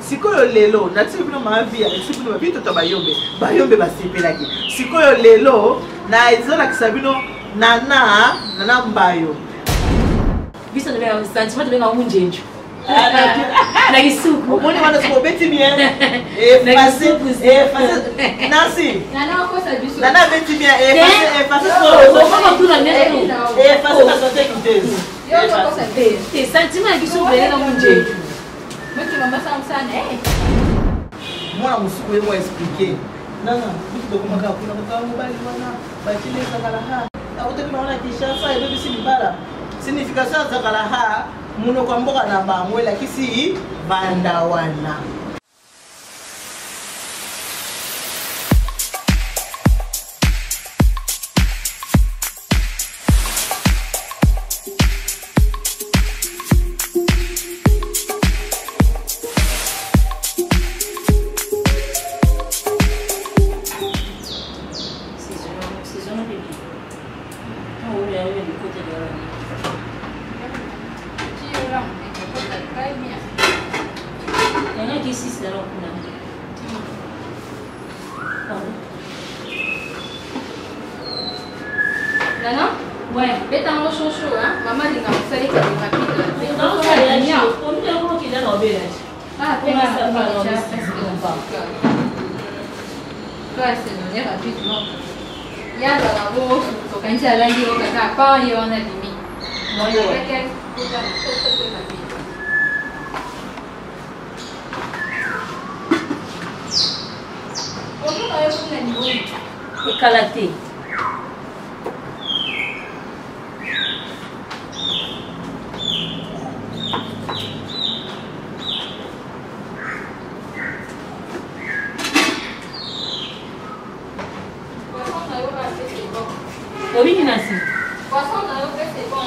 sikoyo lelo na tsibino mavi ya tsibino babito to bayombe basepelaki sikoyo lelo na ezola kisabino nana mbayo biso de bela sentiment de bela munjenjo na kisuku omoni wana siko beti bien passé Nancy nana ko sa biso nana beti bien passé so kama tuna nene passé na santé kitezi yo ko sa be sentiment biso bela munjenjo maki mama sana mwana musuku yemo expliquer nana biso dokumaka kuna kwa mobali wana batile zakala na utaki maona Kinshasa ebe bisi libala signification zakala muno kwa mboka na bamwe la kisi banda wana Nana? Ouais, beta mo chouchou hein. Maman dit que ça est rapide. non ça est bien on est vraiment qui dans l'obé Ah, comment ça va toi c'est donné rapidement. Il y a dans la bourse, quand il y a lundi au caca, pas il y en a demi. Moi il y a quelques très rapide. Bonjour, on a eu un niveau. éclaté oui Nancy Poisson dans l'eau, c'est bon,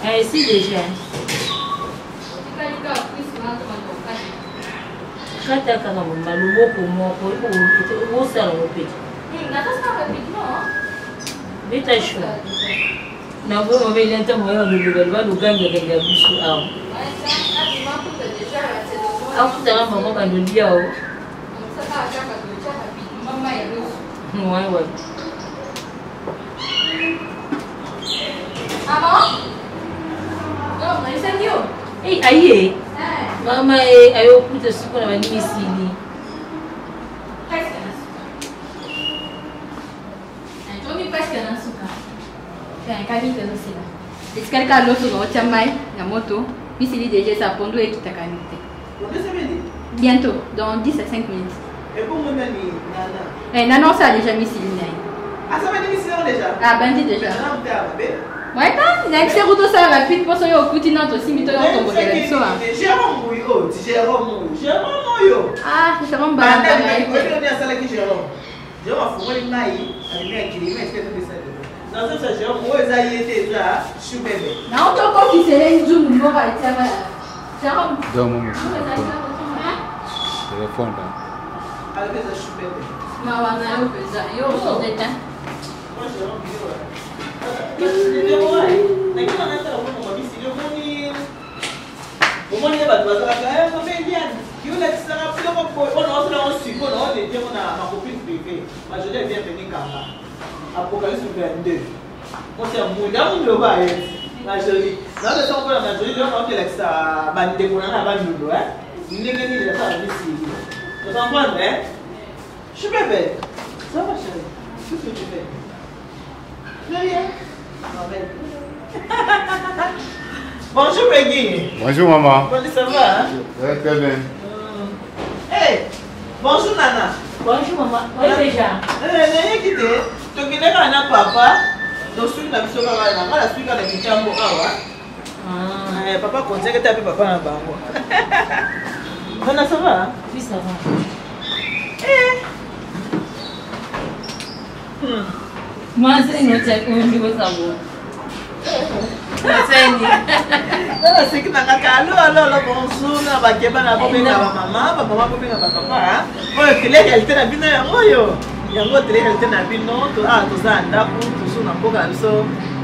c'est si déjà kata kaka maluboko moko osala mopeti beta sho na bo mobile nta moyo lulubelwa luganga biso awo akutaka mama kandolia o ouais Maman? Non, on a eu ça, Guillaume. Hey, aïe. Maman, aïe, au coup de soupe, on a mis ici. Presque un soupe. Un presque un soupe. C'est un camion de aussi là. Est-ce que quelqu'un d'autre va au Tchamaï, la moto? Puis s'il dit déjà ça, Pondo et qui t'a camité. Bientôt, dans 10 à 5 minutes. Et pour mon ami, Nana? Nana, ça a déjà mis Céline. Ah, ça va mis Céline déjà? Ah, bandit déjà. Ouais, il y a accès route ça rapide pour soyez au coutinant aussi, mais toi, on va faire ça. Jérôme Mouyo, Jérôme Mouyo. Ah, Jérôme Bah, on est à ça qui Jérôme. Jérôme a fumé une maille, il met un kilomètre, il fait ça. Dans ce sens, Jérôme, où est-ce qu'il était là? Je suis bébé. Non, on te qui c'est une zoom, on va être Jérôme. Téléphone là. Allez, je suis bébé. Ma wana yo pesa, yo so deta. Moi, Jérôme, Apocalypse 22. On s'est mouillé dans le bas. Majorité. Dans le temps où la majorité, on a fait ça. Bandé qu'on a pas nous, hein. Il n'est gagné de ça ici. Vous comprenez, hein? Je suis bébé. Ça va, chérie. Qu'est-ce que tu fais? Rien. Bonjour Peggy. Bonjour maman. Comment ça va? Très bien. Hey, bonjour Nana. Bonjour maman. Oui déjà. Nana quitté. Tu connais quand papa. Donc celui qui a vu ça là, la suite quand il est en ah. Papa conseille que tu appelles papa en bango. Nana ça va? Oui ça va. Moi c'est une autre niveau ça va. C'est que allô, bonjour, na bakeba na bobenga ba mama, ba mama bobenga ba papa. Oyo tele réalité na bino yango yo. Yango tele réalité na bino to tozanda ku tusu na mboka biso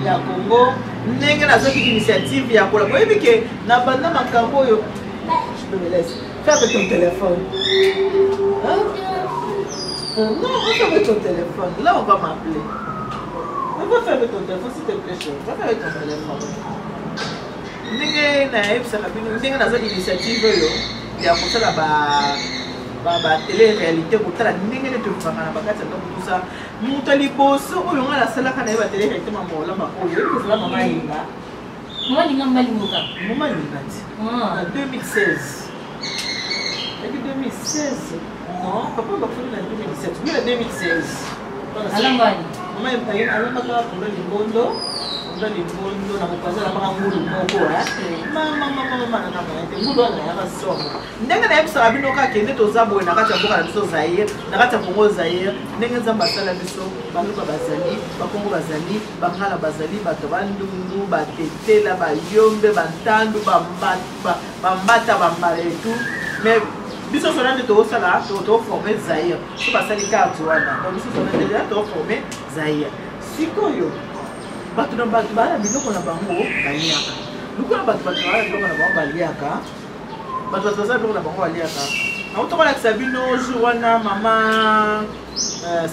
ya Congo. Ndenge na zoki initiative ya kola. Boyebi ke na banda makambo yo. Je me laisse. Fais avec ton téléphone. Hein? Non, on fait avec ton téléphone. Là, on va m'appeler. On va faire avec ton téléphone, s'il te plaît, chérie. On va faire avec ton téléphone. Ndenge nayebisaka bino ndenge naza initiative oyo ya kosala batele-réalité kotala ndenge neti okokanga na bakati ya ntango tusa moto liboso oyo nga nasalaka na ye batele-réalité mamolamba oyo ekozala mama yenga Mama ninga mbalingoka. mama yenga ti na 2016 epi 2016 non papa bafuni na 2017 mi na 2016 Alambani. mama alambaka mpona lingondo na mopanzi alambaka ngulu moko mama ngulu wana yaka somo ndenge nayebisaka bino kaka nde toza boye na kati ya mboka na biso Zaire na kati ya Congo Zaire ndenge nzambe asala biso baluka bazali bakongo bazali bangala bazali bato bandundu batetela bayombe bantandu bambata bambala etu mais biso sona nde tozosala toforme Zaire so basali karte wana donc biso sona nde toforme Zaire sikoyo bato na bato bala biloko na bango baliaka lokola bato bala biloko na bango baliaka bato basala biloko na bango baliaka naotokolakisa bino jour wana mama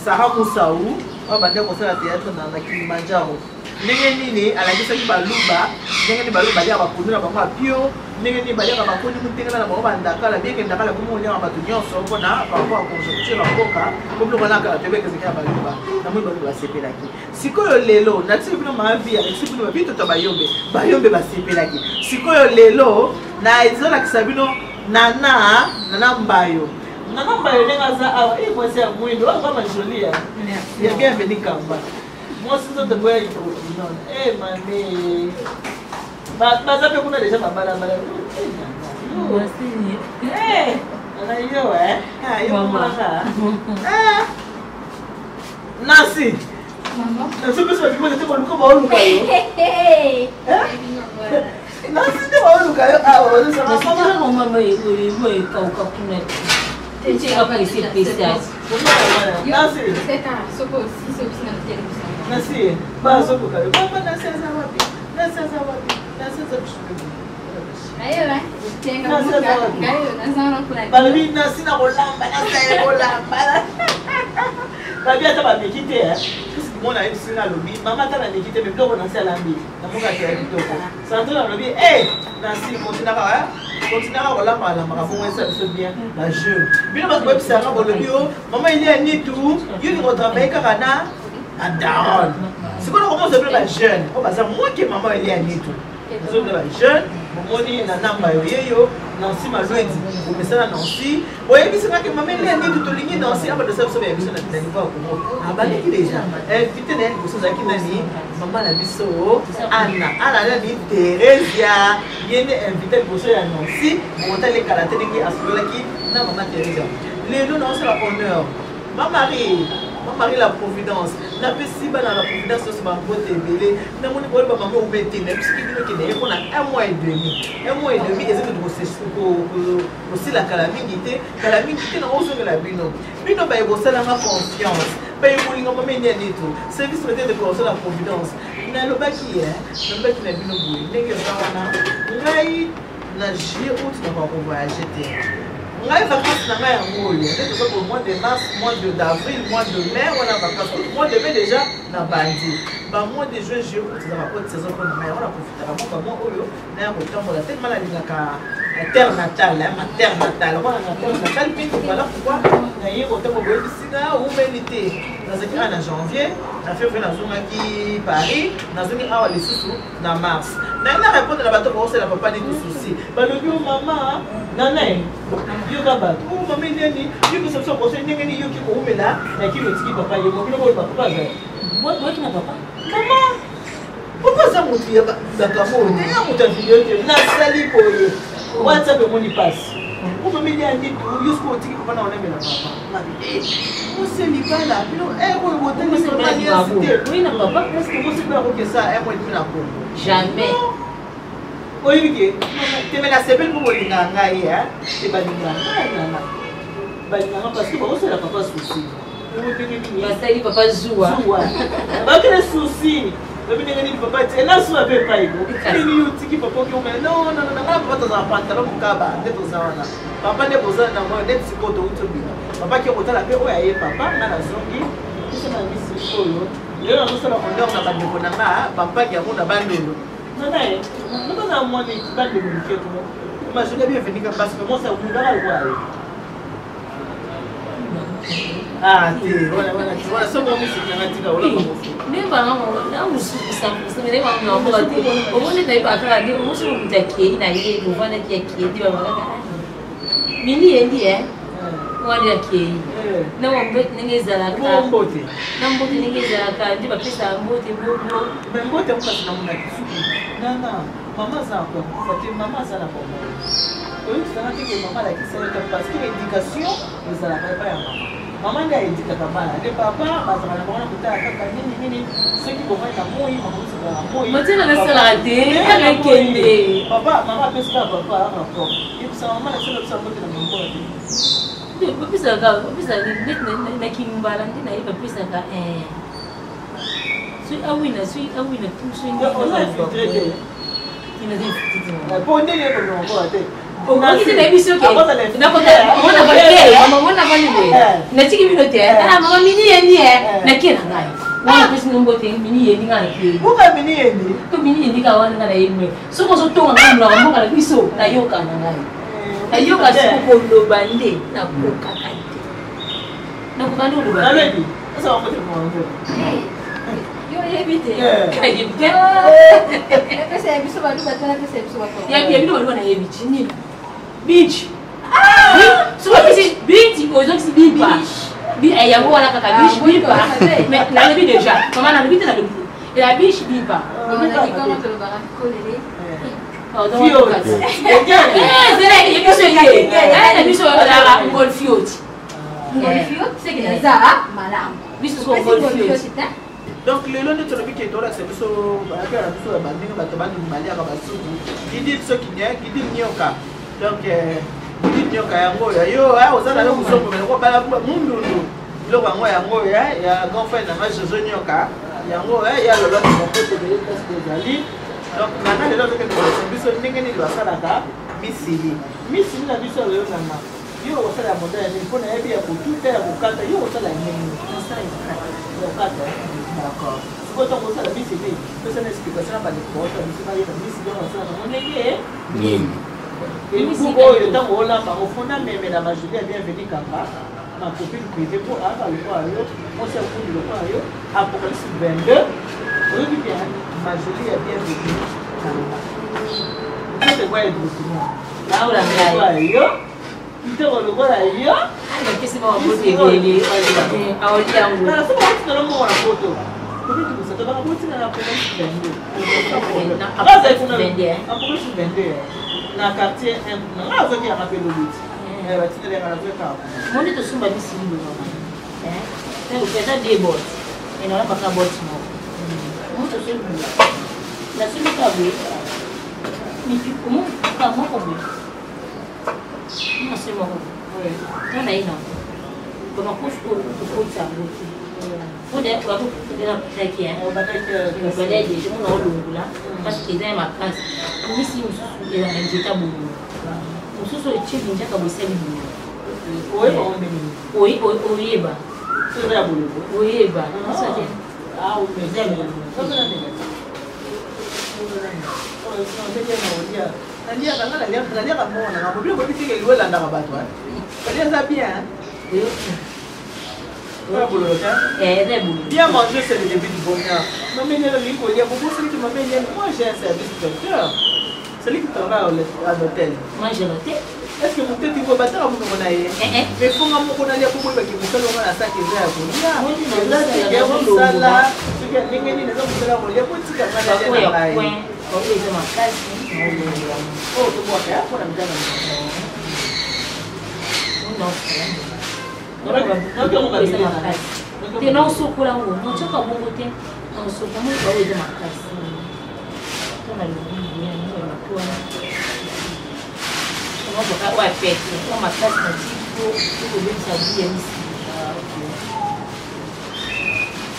Sarah Moussau oyo bande kosala théâtre na Kilimanjaro ndenge nini alakisaki baluba ndenge nini baluba baliaka bapondu na bango apio ndenge nini baliaka bakoni mutengela na bango bandakala bieke ndakala komi oliaka bato nyonso mpona bango aconjoncture ya mboka po biloko nakala toyebekezeki ya baluba namoi baluba basepelaki sikoyo lelo natiki bino mavi alekisi bino babi toto bayombe basepelaki sikoyo lelo na ezolakisa bino nana mbayo ndenge aza awa mwasi ya mwindo oyo kama joli ya bienveni kamba mwasi nzoto boya hydroquinone mame baza mpe kuna deja babalabala yo nasi soki soki te koluka baoluka yo nasi te baoluka yo awa ekauka kuna apa isi spécial nasi bazokoka yo papa nasi aza wapi nasi aza wapi nasi aza balobi nasi na kolamba nasi aye kolamba babi ata bameki te mona yebisinga alobi mama ata bameki te me biloko nasi alambi namokaki ya kitoko santona alobi nasi kontinaka kolamba bongo esa biso bien la jeune bino bato boyebisaka bolobi o mama ili ya nitu yo lingo travaille kaka na daron sikoyo komosa bino bajeune o baza moke mama ili ya nitu ozo bino bajeune bomoni na namba yo yeyo Nancy Malwedi omesana Nancy oyebisaka mama ili ya nitu tolingi Nancy abadosa biso bayebiso na niveau ya Congo abaleki deja invité na ye liboso ozalaki nani mama na biso Ana nani Teresia ye nde invité liboso ya Nancy bokotalekala te ndenge asololaki na mama Teresia lelo naosala honneur Marie la Providence napesi bana la Providence oso bambote ebele namoni boye bamama obete nayebisiki bino kende ye mpona 1 mois et demi ezaki kosilaka la mingi te na ozongela bino baye kosalanga confiance baye kolinga mama eniani to service peut-être de kosala Providence nalobaki na bino boye ndenge eza wana ngai na juillet août na bakovoyage te ngai vacances na ngai yango oyo nde toza pour mois de mars mois d'avril mois de mai wana vacances mois de mai déjà na bandi mois de juin juillet août ezaka haute saison mpo na ngai yango naprofitaka moka mwa oyo naya kotambola te ma nalingaka terre natale wana na terre natale mingi voilà pourquoi naye kotambola boyebisinga umeli te nazalaki awa na janvier na février nazongaki Paris nazongi awa lisusu na mars naye na répondre na bato bakosala papa nini souci balobi o mama nanaye yoka bato o mama nini yokosa biso conseil ndenge nini yoki koumela nakino etiki papa ye mokino koyeba papa azali boki na papa mama papa aza motu ya bakamoo te ya moto ya video te nasali boye whatsapp emoni pasi omameli yanditu yosko otiki papa na onemela papa oselibala bino oyo botangisomaniasite papa eske mosepela kokesa emodimi na kongo jamais oyebike temela sepeli mpo bolingaka ngai ebalingaka ngai nana balingaka parceke bakosala papa susi basali papa zuwa bakele susi Lobi nini papa ti ela so abe pa iko. Nini utiki papa ki o me no papa to za pantalon mukaba nde to za wana. Papa ne boza na mo nde siko to utobi. Papa ki okotala pe o ya ye papa na zongi. Kisa na misi solo. Leo na sala mondeur na bandeko na nga papa ki amuna bandelo. Nanaye, nako na mwani bandelo mketo. Mas je l'ai bien venu parce que moi ça vous donne le quoi. Ah, voilà, ça bon musique na tika wala ko. Nemba na mususa musume ba na mo ati. O mo ne dai ba ka ni mo so mu take na ye mo fana ke di ba ba ka. Mini endi wali ya ke. Na mo mbet ngezala ka. Mo mbote. Na mbote ngezala ka ndi ba pesa mbote bo. Mbote mkasi na muna kisuku. Na maman ça encore. Faut maman ça la pour moi. Oui, c'est un truc que maman a qui c'est parce que l'éducation nous a la préparé maman. Maman a dit que maman les papa ba za na bona kuta kaka nini ceux qui vont être moi maman c'est la moi. Matina na salade ya kende. Papa maman peut ça papa rapport. Et puis ça maman la seule option pour na maman. Pisa net na kimbala ndi na iba pisa ka Sui awina tu sui ndi. Ina di fitito. Ponde le ko no ko ate. Oki tena ebiso ke. Na kota mona bale. Mama bale le. Na chiki binote. Mama mini yendi na kena ngai. Wana pesi ngombote mini yendi ngana ke. Buka mini yendi. To mini yendi ka wana ngana yemwe. Soko so tonga ngana na mboka na biso na yoka na ngai. Ayoka siko lo bande na koka kante. Na kokando lo bande. Aledi. Sasa wakote mwanzo. Yo ebite. Kayibite. Pesa biso ba duba tana pesa biso ba ko. Ya bino bali wana yebichi nini? Beach. So pesi beach ozo si bipa. Bi ayango wana kaka beach bipa. Mais na lebi déjà. Comment na lebi tena lebi. Et la beach bipa. On a dit comment te le bara kolele. Fiot. C'est là il y a biso yé. La biso la ngol fiot. Ngol fiot c'est que ça malam. Biso so ngol fiot. Donc le long de ton qui est là c'est biso ba ka la biso ba ndinga ba tabani mali aka ba suku. Kidi biso kinya kidi nyoka. Donc kidi nyoka yango yo ozala le kusombo mais ko bala mundu lo ba ngo yango ya girlfriend na jojo nyoka yango ya lo lo ko te de test de jali. Donc maintenant les autres que nous biso ndenge ni ba sala ka misili na biso le na yo osala modèle il faut na ebi ya ko tout ya ko kata yo osala nini osala ko kata d'accord quand on osala misili ça n'est explication ba le ko ta misili ya misili on osala na ndenge nini et nous le temps où là au fond mais la majorité est bienvenue kaka ma copine privée pour avoir le quoi yo on s'est foutu le quoi yo apocalypse 22 on dit bien majorité est bienvenue kaka c'est quoi le document là on la yo ite olokola yo ana kesi ba bote gele awoli yangu na so watu na mo wana foto kodi kusata ba bote na police bende na abaza ifuna bende police bende na quartier na azo ki akapelo luti ba tinele kana kweka monde to sumba bisili lo mama pesa de bot ina na baka bot mo monde to sumba la sumba ka be ni como ka mo ko be non c'est bon oui on a une comme on couche pour ça faut des quoi pour de la plaquer hein on va que on va les gens on a là parce que dans ma classe pour ici on est un état bon on se soit chez déjà comme c'est oui oui ba c'est vrai bon oui ba ça dit ah oui mais c'est Nalia kanga nalia kamona na mobile ko bitike liwela ndaka batwa. Nalia za bien. Ouais pour le temps. C'est bon. Bien manger c'est le début du bonheur. Maman elle lui ko lia beaucoup celui qui maman elle moi j'ai un service traiteur. Celui qui travaille à l'hôtel. Moi j'ai l'hôtel. Est-ce que mon petit ko batara mo ko na ye? Mais faut nga mo ko na lia ko ba ki mo sala na sa ki za ko. Moi je là c'est bon sala. Ce que ningi ni na ko sala ko lia ko tika na lia na lai. Oh, c'est ma classe. Oh, tu vois que pour la misère. Non. Te non sokola ngo, non choka bongo te. Non sokola mo ba weje makasi. Tona lo bien, no la kwa. No boka wa pete, ko makasi na tipo, ko le sabia ici.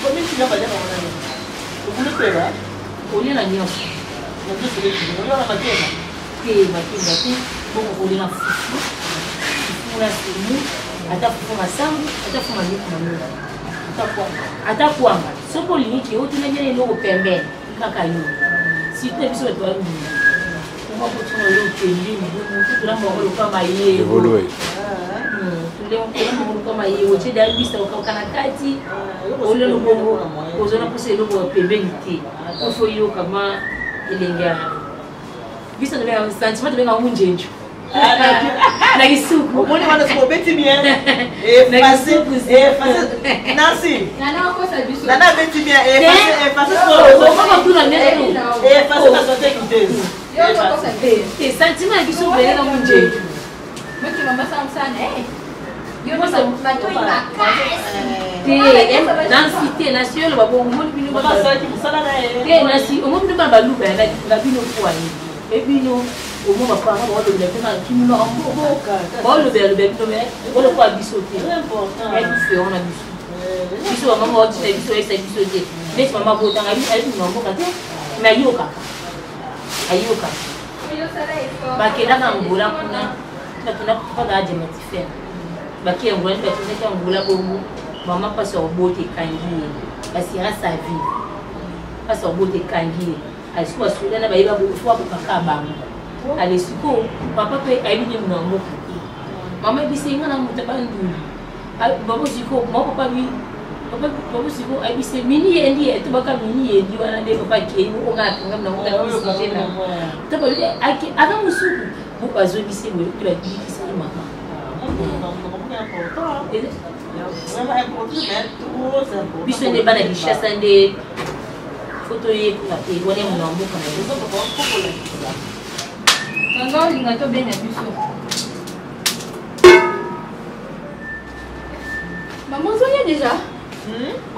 Combien tu n'as pas dit Ukulipela? Olina nyama. Ndio sio makena. Makinga tu bongo olina fufu. Fufuna simu, atafuma sangu, atafuma niku manura. Atakwanga. Soko liniki yote na jene logo pembeni kaka yule. Site biso to alu. Kuma kutuna leo kendi mbumu tulamba ngolo kama yeye. Evolue. Tuleo ngolo kama yeye wote da bisa ukakana kati. Ole logo ozona puse logo pembeni ti. Ofo yo kama ilenga. Bisa ndio sentiment ndio ngunjenjo. Na kisuku. Omoni wana sio beti bien. Facile. Nancy. Nana kosa biso. Nana beti bien. Facile. Kama kuna neno. Facile na santé kitezi. Yo kosa be. Sentiment biso bele ngunjenjo. Maki mama sana yo Kosa bato Nancy te nation le babo omoni bino Mama sala ki musala na te nasi omoni bino ba luba na bino kwani. Ebino omo ba pa ba lo le tena kimino ambo ba lo be bino me wala kwa biso te important e biso ona biso mama o tse biso esa biso te mais mama bo tanga bi no mbo kate na yoka ayoka ba kena na ngula kuna tuna pa ga jema tifena ba ke ngula ba tuna ka ngula bo mama pasa obote kangi basi rasa vie pasa obote kangi asikwa sula na baiba bo fwa ko kakabanga ale siko papa pe ayibi mu ngo mama bisinga na mutabandu babo siko mo papa bi babo siko ayibi se mini yendi to baka mini yendi wana de papa ke mu nga ngam na nga bisina to ba aki ada musuku bu bazo bisi mo to ba bisi mama biso ne bana bishasa nde foto ye kuna te wone mu ngo kana biso ko Nanga linga to bena biso. Maman zonya déjà.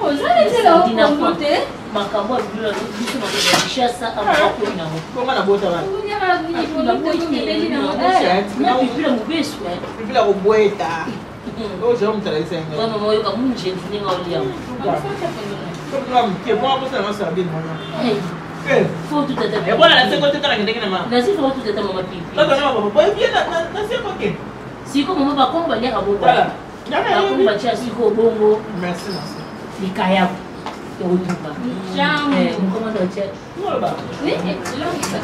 Oh, zonya déjà au côté. Makambo bila biso na bishasa amako na ho. Koma na bota ba. Zonya na ni ko na beli na mo. Na bila mubesu Bila ko boeta. O je mo tala isenga. Mama moyo kamunje ndinga olia. Comme que bon pour ça na sabi mo. Faut tout à Et voilà, c'est côté kana ngene na mama. na si faut tout à mama pipi. Là kana mama, boy bien na c'est côté. Si ko mama ba komba nya ka bota. Voilà. Na komba cha si ko bongo Merci merci. likaya. Yo tupa. Jamais. Comment on dit? Voilà ba. Oui, là on ça.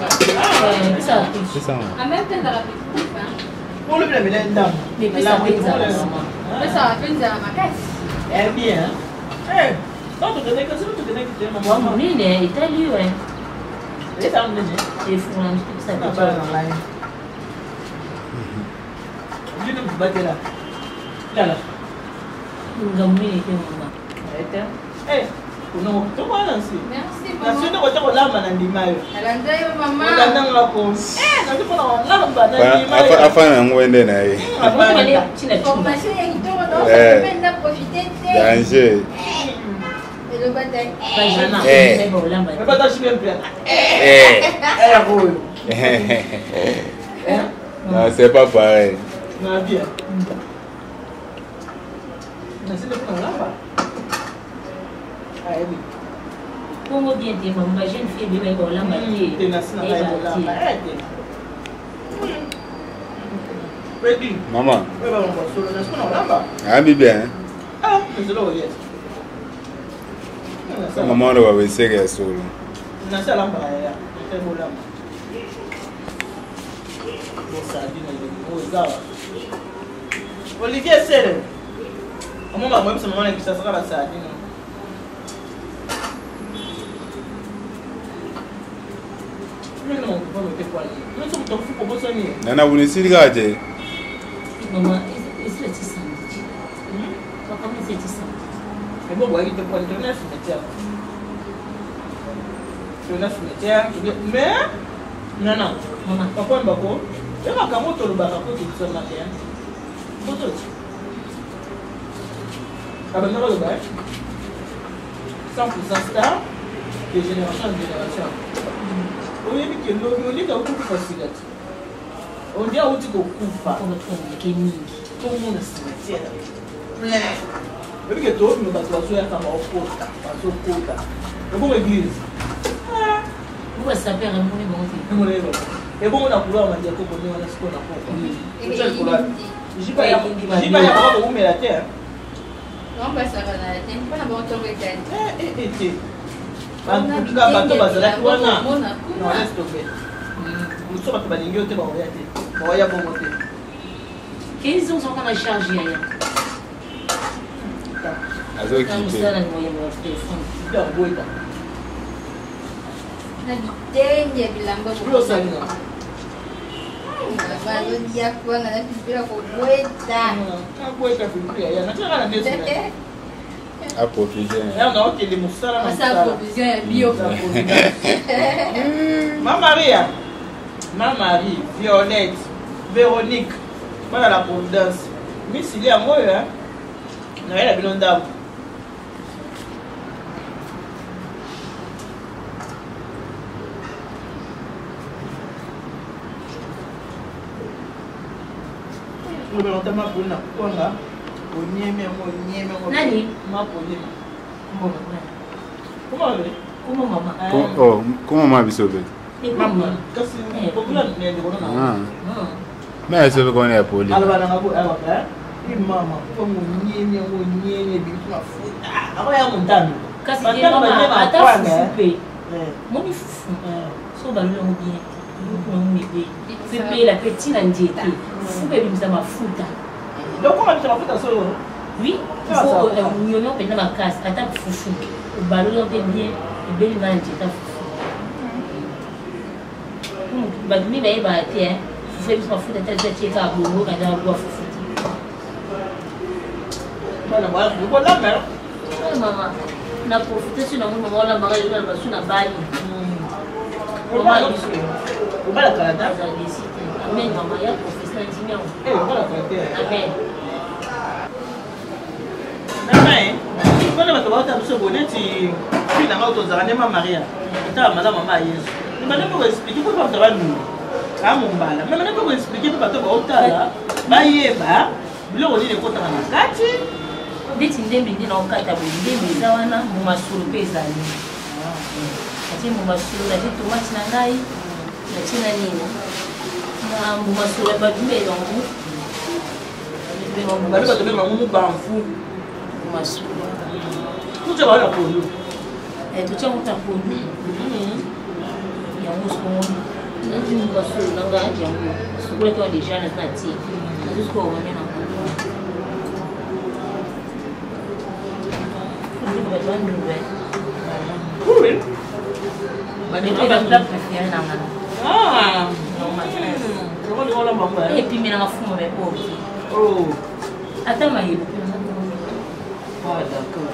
Ça. C'est ça. En même temps dans la petite hein. Pour le bien dame. Mais puis ça fait ça. Mais ça fait ça ma caisse. Eh bien. Eh, ça tu connais que ça tu connais que Moi maman. mon nene Italie ouais. Et ça me dit. Et fou là tout ça. Ça va dans la ligne. Je ne peux pas te là. Là. Ngamini ke mama. Eh, uno to bana si. Merci Na sio maman. ko ta lamba na ndimayo. Alandayo mama. Nganda ngako. Na ndipo na lamba na ndimayo. Afana ngwende na ye. Moi je china chumba. Formation ya kitoko donc ça permet de profiter de Danger. et le bataille. Bajana. Eh. Mais pas ta chimie bien. Eh. Eh, rouille. Non, c'est pas pareil. Na bien. Na sio ko lamba. Ah, oui. Congo bien te mama jeune fille bébé ko lamba ti. Te na sina ba lamba. Eh. Petit. Maman, Ouais, bah, on va sur le national là-bas. ami bien. Ah, mais c'est là où il est. Maman doit we sege solo. Na sala lamba ya. C'est beau lamba. Bon ça dit na le zawa. Olivier Sele. Maman mama msa mama na kisasa kala saa dino. Mimi na mko mte kwa nini? Mimi sio mtofu kwa bosa ni. Nana bunisirikaje? Mama isi ati sandwich. Kaka mimi ati sandwich. Ebo bwa ite kwa ndio na fumetia. Ndio na fumetia. Mais non. Mama Papa mbako. Eba kamoto lubaka ko kusema kia. Moto. Abana lo ba. 100% star de génération en génération. Oyebi ke lo yo lika ukufa sigati. Ondia uti ko kufa. kwa kwa kemi. Tout le monde se tient. Plein. Ebi ke to mi ba so ya kama okota. Ba so kota. Comment église? Pourquoi ça perd un monde Et bon, on a couleur, on a dit qu'on a ce qu'on a fait. Je pas où met la terre. Non, pas ça va la terre. Pas la bonne tombe éternelle. En tout cas, bateau bazala wana. Non, laisse tomber. Nous sommes pas balingi au te ba oyate. Ba oya bon moté. Quels sont encore à charger là? Azo Comme qui ça là, moi mon téléphone. Super boita. Na bitenge bilamba Plus ça non. Bazo dia kwa na pipira ko boita. Quand boita pipira ya, na tira na desu. a profiter. Non, ok, les moussala. Ça provision est bio. Ma Marie, Violette, Véronique, voilà la providence. Miss il est à moi, hein. Non, elle a bien d'âme. Nous allons te pour une quoi Nani? Comment maman? Oh, comment maman bisobe? Maman, mais elle se veut qu'on est poli. Alors, maman, comme on y est, on montagne. Kasi dia mama ata fufupe. Moni fufu. So ba lo bien. Moni be. Fufupe la petite ndiete. Fufupe bimisa mafuta. Donc comment tu mafuta solo? Oui, il faut nyonyo pena makasi ata fufu. Ba lo bien beli na ndieta fufu. Ba mi ba ba tie. Fufupe bimisa mafuta tata tieka bongo kana bo fufu. Bana ba ko la mer. Mama. Na profiter sur notre moment là maman il va sur la balle Maman il va la Canada amen maman ya professeur Dimia eh va la Canada amen maman quand on va te faire boneti puis na auto zane ma Maria ta madame maman Yesu ni bana ko expliquer ko ba taba nous a mombala mais bana ko expliquer ko ba to ba otala ba yeba bilo ni ko ta na kati ndeti ndembi ndi na okata ndembi za wana mu masulu pesa ni ati mu masulu na tomate na ngai na tina nini na mu masulu ba dumbe longu ba ba to ba mu banfu mu masulu tout ça va la polo tout ça on t'a polo ya musko na ndi mu masulu na ngai ya mu sukule to déjà na tati na jusqu'au moment na oui. Ah. Et puis maintenant fuma mais pauvre. Oh. Attends ma yebo. Ah d'accord.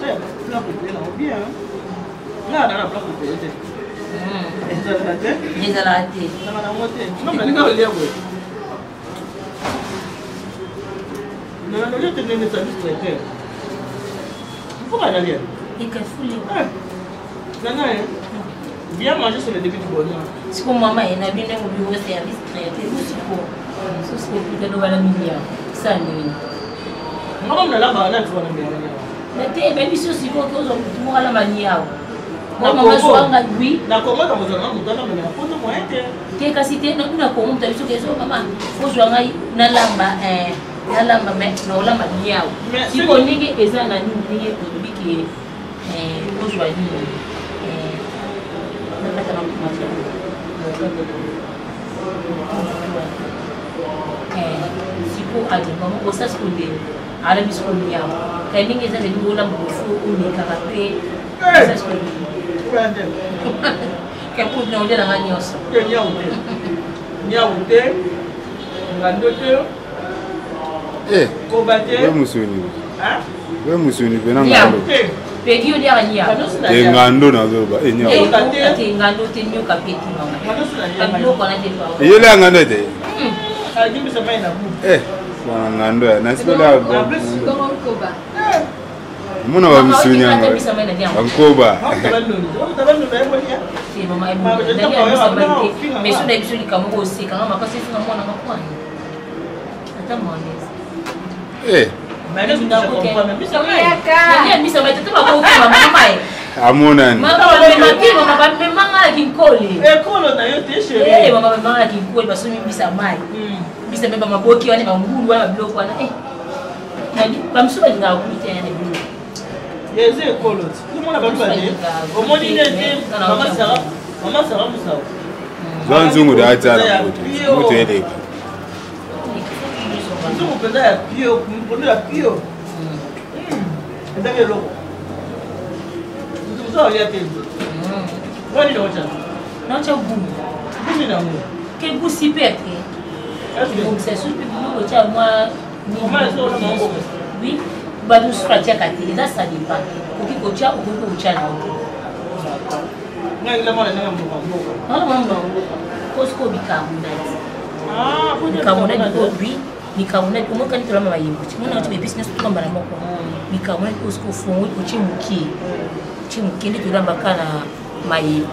Eh, là pour bien. Là dans la plaque pour payer. Les alaté. Non mais les gars le lien ouais. Non, je te donne ça juste traiter. Pourquoi aller? Et qu'est-ce que tu fais? Viens manger sur le début du bonheur. Si comme maman est na bien au bureau service traité, c'est pour que nous allons milliard. Ça nuit. Maman là bas là tu vas le mais t'es même si aussi pour que nous allons la manière. Maman soanga oui. Na comment dans besoin nous donne mais pour tout moyen t'es quasi na kuna ko mtu biso kezo maman. Faut soanga na lamba nalamba me na olamba niao siko ningi eza na ningi kubiki kozwa nini nataka na kumatia siko ati kama kosa skunde ala bisko niao ningi eza ni olamba fu unika kape kosa skunde kapu na ondela nganyoso nyaute ngandote eh, we musuni. Hein? We musuni pena ngando. Pegio dia nya. E ngando na zoba. E nya. E ngando te nyo kapeti mama. Kabilo kona te pa. E yele ngando te. Ah, jimbi sama ina bu. Wana ngando ya. Nasikola ba. Comment koba? Muna wa musuni anga. Ankoba. Tabandu na yebo nya. Si mama ebo. Mais so na bisuli kama ko si kama makasi funa mwana ngakwa. Ata mwanezi. Eh. Mais nous Bisa mai tu tu bawa ke mama mai. Amona. Mama mama kinkoli. Ekolo na yo te chérie. Mama kinkoli parce que bisa mai. Bisa memba maboki wana mangulu wana biloko wana nani bamsuba nga kuite yana bilo. Yeze ekolo. Tout le monde a pas parlé. Au monde il était maman Sarah Moussa. Zanzungu da atala mutu ele. Nzungu penda ya pio, mpondo ya pio. Ndage loko. Nzungu ya tendo. Wani ndo cha? Nacha bumi. Bumi na ngo. Ke busi pete. Donc c'est sûr que nous cha moi oui, bah nous fratia kati, là ça dépend. Pour qui kocha ou pour kocha na. Ngai la mala na mboka. Non. Cosco bicarbonate. Ah, bicarbonate oui, bicarbonate au moins quand tu la mama yimbo. Mona tu business tout comme bana moko. Bicarbonate cosco fond ko chimuki. Chimuki ndi tulamba kana mayi.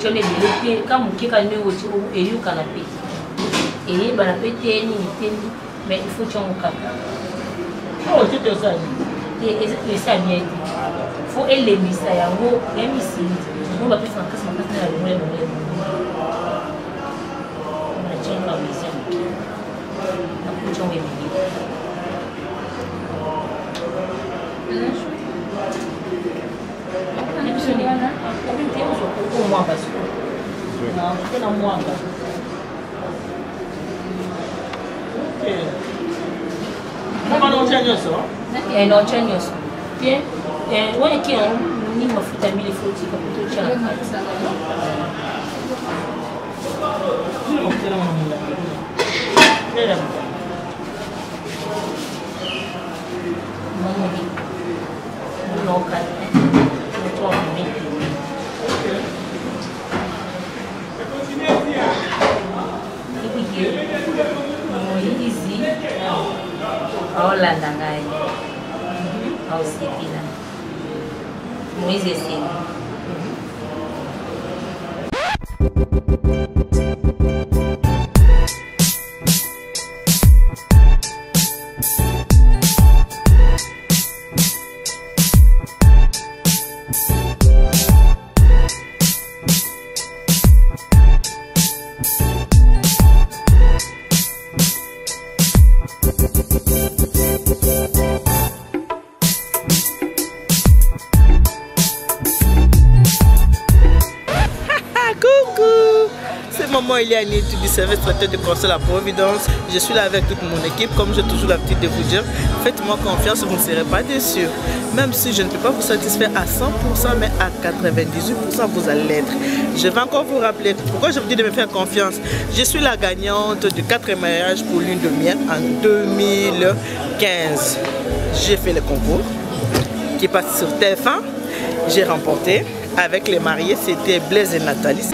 Chone de quand muki ka ne wochi e yu kana pe. Et bana pété ni tendi mais il faut tchonka. Oh, tu te sais. Et ça bien dit. Faut élever ça yango, émisi. On va plus faire casse ma casse na le mole. On a tchonka mission. Na kuchonga bibi. Holanda ngai. Au Sipila. Moise Sena. Maman Eliane du service traiteur de conseil à Providence. Je suis là avec toute mon équipe. Comme j'ai toujours l'habitude de vous dire, faites-moi confiance, vous ne serez pas déçus. Même si je ne peux pas vous satisfaire à 100%, mais à 98%, vous allez l'être. Je vais encore vous rappeler pourquoi je vous dis de me faire confiance. Je suis la gagnante du 4e mariage pour lune de miel en 2015. J'ai fait le concours qui passe sur TF1. J'ai remporté avec les mariés, c'était Blaise et Nathalie.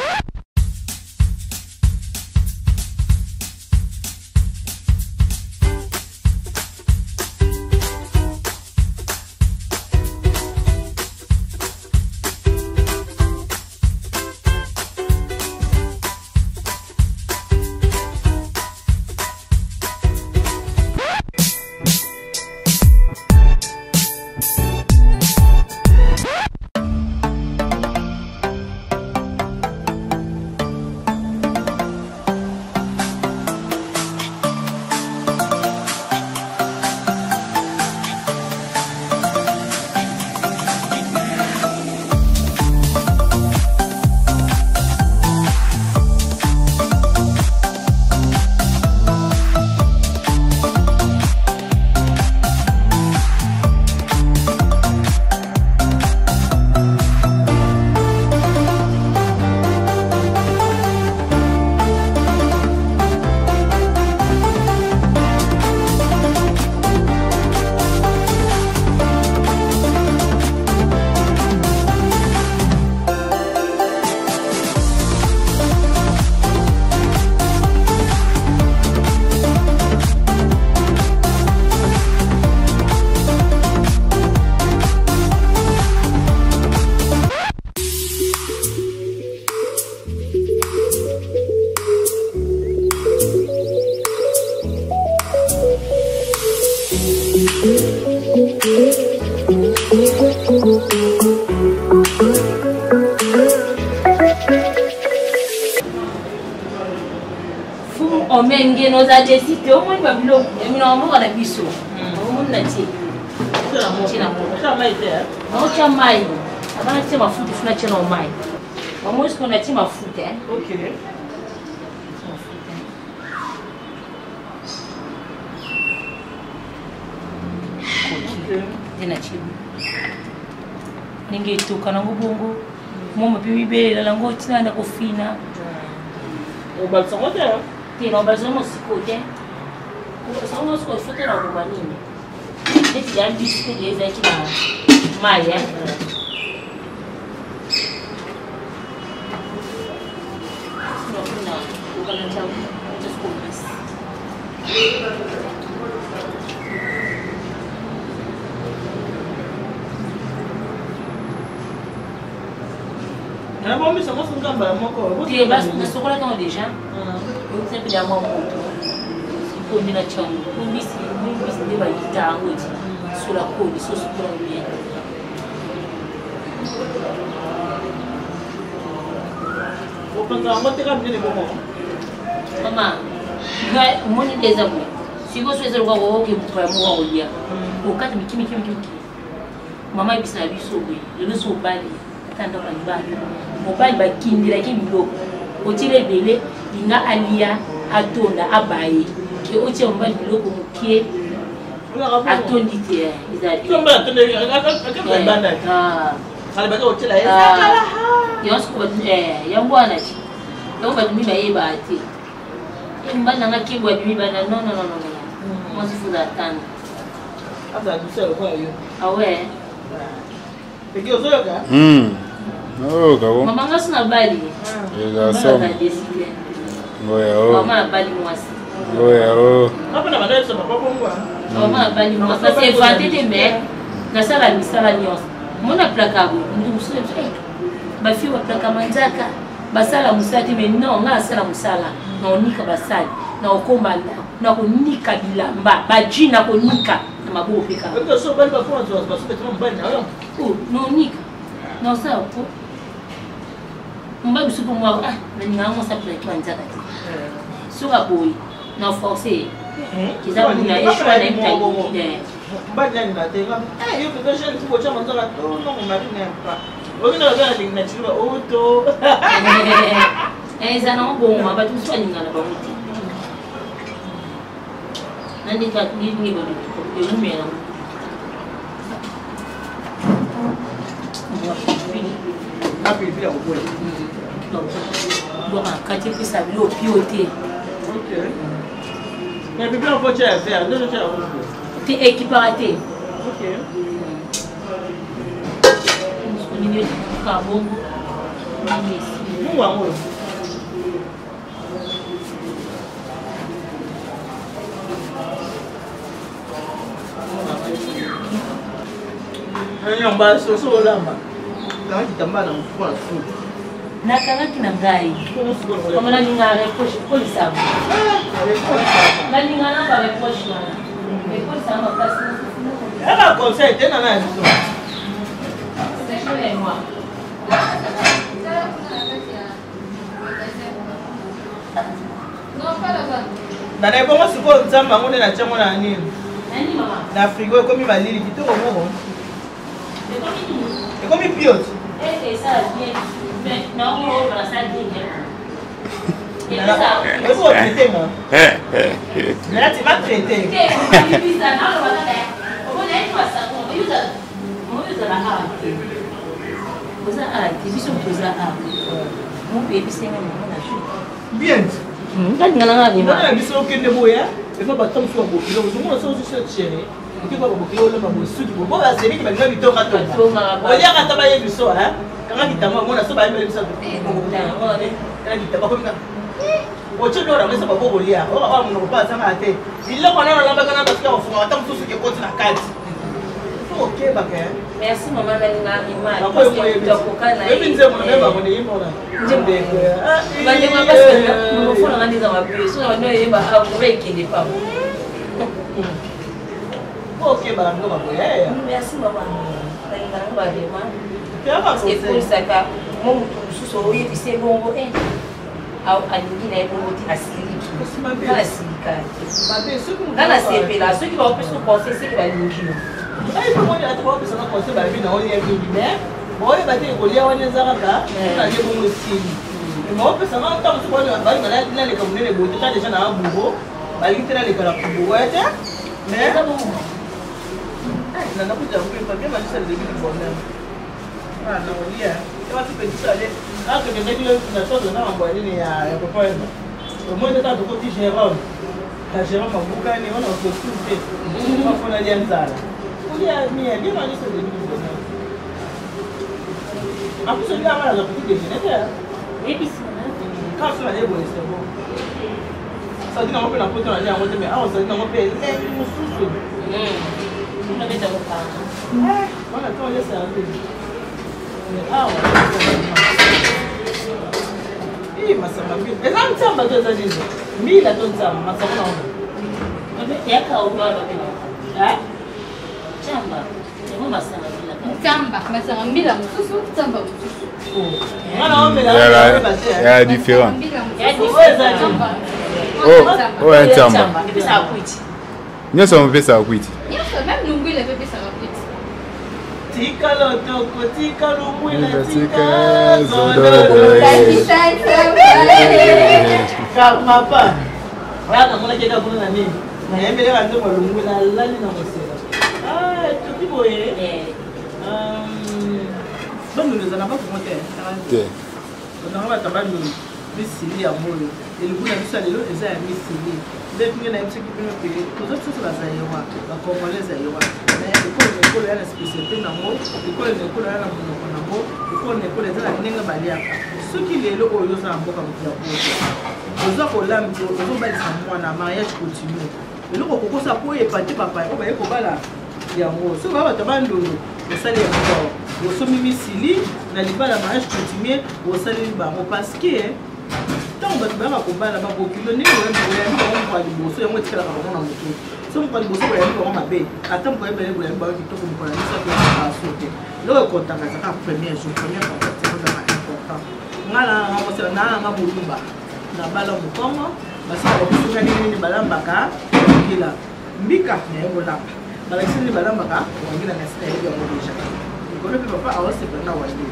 Fou on menge nos a décidé au moins babilo et mi on va na biso. Au moins na ti. C'est la mai there. On tient mai. Avant de ma foot, il faut na mai. Au moins qu'on a ti ma foot hein. OK. Tena chibu. Ninge toka na ngubungu. Mama piwi bela la ngoti na kofina. O balsamo there. Tena balsamo sikote. O balsamo sikote foto na kubanini. Eti ya bisque des aqui na maia. Não, o canal desculpas. Na bomba só mostra um gamba, moko. Tie basi na sokola kama deja. Eu sempre dá uma moto. Se combina changu. Kumbisi deba gitango ti. Sura kodi so sukura mie. O panga moto ka mine bomo. Mama, ngai moni dezamu. Si você fizer algo ao que para mo olhar. O cara me kimi. Mama ibisa biso gwe. Le so bali. Tanda ba bali. Mo bali ba kindira ke biloko. O tire bele inga alia atonda abaye. Ke o tire mbali biloko mukie. Atondi te izali. Tomba atonda akaka banda. Ah. Kale ba ko tela ya. Yonsko yango anachi. Yango ba dumi ba yeba ati. Mbana ngaki bwa dumi ba no. Moi il faut attendre. Ah ça tu sais quoi yo. Ah ouais. Et qui ozo yoka? Oh, kawo. Mama ngasina bali. Eza som. Ngoya o. Mama bali mwasi. Ngoya o. Hapa na madai sema papa ngwa. Mama bali mwasi. Parce que vendete me na sala misala nyos. Mona plaka bo. Ndu musule eh. Ba fi wa plaka manjaka. Basala musati me non nga sala musala. Na onika basali. Na okomba na konika bilamba. Baji na konika na maboko pika. Eko so bali ba kwa zo ba so betro mbali na yo. Oh, non nika. Non ça ko. Mba bisupo mwa ah na ninga sa plaki manjaka ti. Suka boy na forcer. Kiza kuna yeshwa na mtaki. Mbali nani na tenga. Yo ko jeune tu bocha manzala to no mo mari na pa. Ogina ga na chiba auto. Za na bon ma ba tu so ninga na ba muti. Nandi ka ni ba ni mumela. Happy bila ko boy. Bon, quand tu fais ça, l'eau piotée. OK. Mais bien on faut faire, deux faire. Tu es équiparaté. OK. Au milieu du carbone. Nous amor. Nyo mba so lamba. Na kitamba na mfua food. Nakangaki na ngai. Kama na ninga reproche polisi hapo. Na ninga na ba reproche wana. Reproche sama kasi. Ela consegue tena na hizo. C'est moi. Non, pas là-bas. Na na bongo siko nzamba ngone na chango na nini? Nani mama? Na frigo komi malili kitoko moko. Komi piot. Ça bien. Mais non, on va ça dire. Et Ça faut traiter moi. Là tu vas traiter. Bien. Na biso kende boya. E fa batam so bokilo. Zo mo so so chere. Ki ba bokilo le ba bosuki bo. Bo ba zeli ki ba ngami to ka to. Oya ka taba ye biso ha. Kanga kitama mona so ba ye biso. Kanga kitaba ko mina. Ocho dora mesa ba bobo lia. O ba mo no pa sanga ate. Illa ko na lamba kana ba ska ofunga batam so ke koti na kati. OK ba ke. Merci maman na imani. Parce que tokokana. Ebi nze mo na ba mo ni mo na. Njembe. Bande ma parce que mo fona ngandi za mapi. So na no yeba a ko be kende pa. OK ba ndo ba boya. Merci maman. Na ba de ma. Parce que pour ça ka mo mutu suso oyi bise bongo eh. Au alingi na bongo ti asili. Nana silika. Nana sepela ceux qui vont plus se penser c'est qui va lingi. Ai pour moi il y a trois personnes qui pensent ba vie na on y a vu mais bon il va te kolia wana zaka na je bon sili. Mais on peut savoir tant que on va ba na les comme les bottes déjà na bubo ba litera les kala bubo ouais mais na nakuja kwa bien malisa le début bonheur. Ah na olia. Kama tu peux ça aller. Ah que les gens na chose na mambo ni ya papa. Moi je t'ai dit Jérôme. La Jérôme a beaucoup gagné on a tout fait. On va faire des nzala. Olia mia bien malisa le début bonheur. En plus il y a mal la petite déjeuner. Et puis ça. Quand ça allait bon c'est bon. Ça dit on peut la poter aller en mais ah ça dit on peut les mususu. On avait d'abord pas. On a tout laissé un peu. Ah ouais. Eh masamba bien. Et là on tamba toi ça dit. Mi la ton tamba masamba on. Mais yaka au baba bila. Hein? Tamba. C'est moi masamba bila. Tamba, masamba bila mususu, tamba mususu. Il y a différent. Oh, un tamba. Nous sommes fait ça au Kuiti. Même nous, il avait fait ça au Kuiti. Tika lotoko, tika lumwila, tika zododo. Kamapa. Wana mwana keka kuna nani? Na mbele wa ndo lumwila lali na mosela. Ah, tukiboye. Donc nous n'avons pas commenté. Nous avons pas de misili à moi. Et le bout de ça, les autres, ils ont misili. Les plus grands, ceux qui peuvent payer. Nous autres, c'est la Zaïwa, la Congolaise Zaïwa. Mais l'école est une spécialité dans moi. L'école est un monopole. L'école est un ninga balia. Ceux qui les locaux, ils ont un peu comme ça. Nous avons l'âme, nous avons pas de mariage continu. Le loco pour ça pour épater papa. On va y aller. Yango so ba batabando osali yango osomi misili na libala mariage continuer osali bango parce que tant ba ba ko bala ba ko kilo ni ko ko kwa liboso yango tikala ka bona moto so mo kwa liboso ko yango ko mabe atam ko ebele ko yango ba kitoko mo kwa nisa ko ba sote lo ko tanga ka premier jour premier contact c'est vraiment important ngala ngamo sala na ngamo lumba na bala mo komo basa ko kusuka ni balambaka kila mbika na yango la balakisini balambaka wangila na sina yebi yango deja nikolo pe papa awose pena wande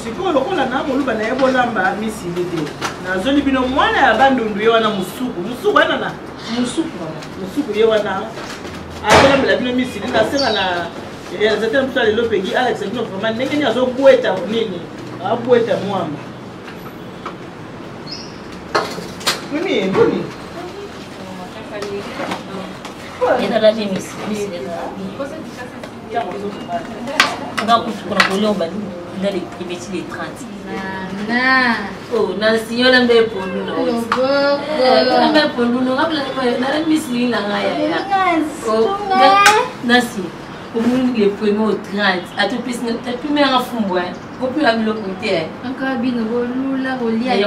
sikoyo lokola na moluba na yebo lamba misili te nazoli bino mwana ya bandundu ye wana musuku wana na musuku ye wana akolambela bino misili nasenga na réalisateur mputa lelo pengi alex bino vraiment ndenge nini azobweta nini abweta mwamba mimi ndoni Il y a la limite. Donc, on a les petits les 30. Oh, Nancy, on a mis pour nous. On a mis pour nous. On a mis la Nancy, pour nous, les premiers au 30. À tout plus, tu n'as plus mis un fond. Faut plus la milo compter. Encore bien, on a relié.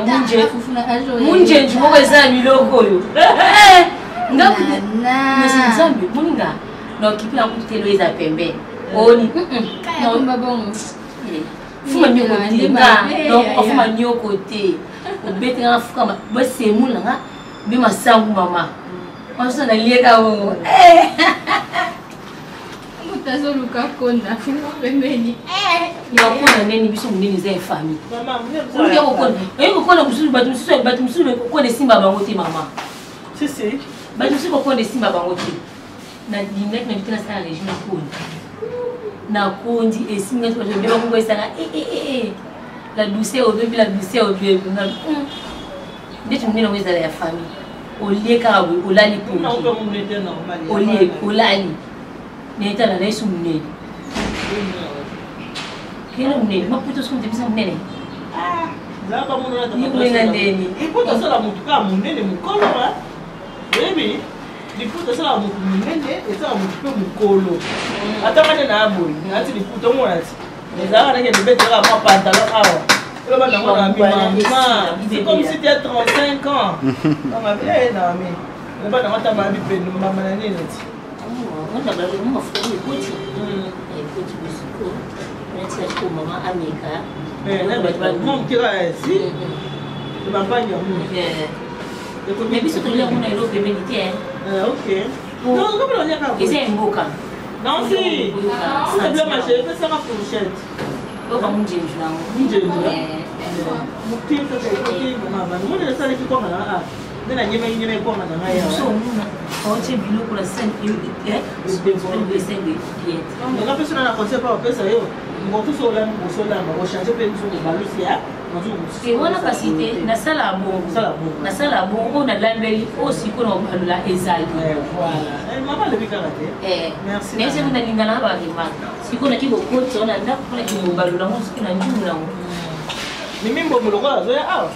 Mon Dieu, tu vois ça, milo koyo. Donc, nous sommes bunga. Donc, qui peut écouter les appels. On dit, non, bon. Faut me mieux côté. Donc, on fait mieux côté. On bête en femme. Moi, c'est mon là. Mais ma sang maman. On s'en a lié à vous. Mutazo luka konda. Pembeni. Il va prendre un émission de les familles. Maman, vous avez reconnu. Et vous connaissez le connaît Simba Bangote maman. Si si. Bah je suis au point de Simba Bangote. Na dimec na vitana sa région na kondi et Simba je vais pas vous ça la douceur au bébé la douceur au bébé na dès que nous sommes la famille au lieu carabou au lali pour au lieu au lali mais t'as la laisse mouné quel mouné ma plutôt ce qu'on dit ça mouné ah là pas mon là il faut ça la mutuka mouné le mukolo hein baby liputa sala mukumene esa mutupe mukolo atamane na aboyi ngati liputa ngolati ezaka nake libetela ma pantalon awa elo bana ngona mima c'est comme si tu as 35 ans on m'a bien nommé le bana ngata ba bi pe mama na nini ti on a ba mo fo ni koti koti bisiko nati ko mama ameka na ba mon tira si le bambanya Mais biso to lia kuna elo pembeni te. OK. Non, comment on y a pas. Et c'est mboka. Non, si. C'est bien marché, mais ça va fourchette. Ko ba munje njuna. Munje njuna. Mukti to ke ko ti mama ba. Mo ne sa le ki ko na na nyeme ko na na ya. So muna. O che biloko la 5 de 5 de pied. Donc la personne n'a pensé pas faire ça yo. Mo tout so la mo changer pe nso ko balusia. Et on a passé na sala bon on a lambeli aussi qu'on a balula ezali. Voilà. Maman le bikarate. Merci. Mais c'est mon lingana ba kima. Si qu'on a ki beaucoup on a ndako kuna ki balula mo sikina njumula mo. Mimi mbo lo kwa zo ya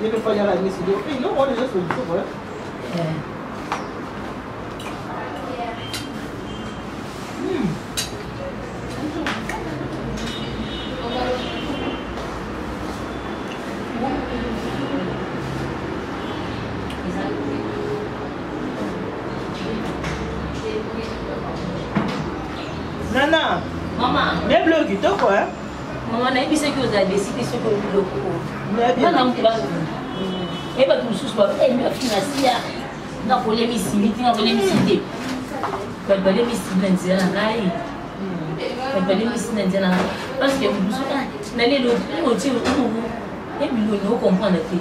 il peut pas y aller ici. Et non, on est juste sur le tour, voilà. Nana, maman, mais bloqué, toi quoi? Maman, n'a pas que vous avez décidé ce que vous voulez. Maman, tu vas. Et pas tout le souci, elle m'a financé. Non, pour les missiles, pour les missiles. Pour les missiles, parce que vous n'allez le dire et vous comprendre que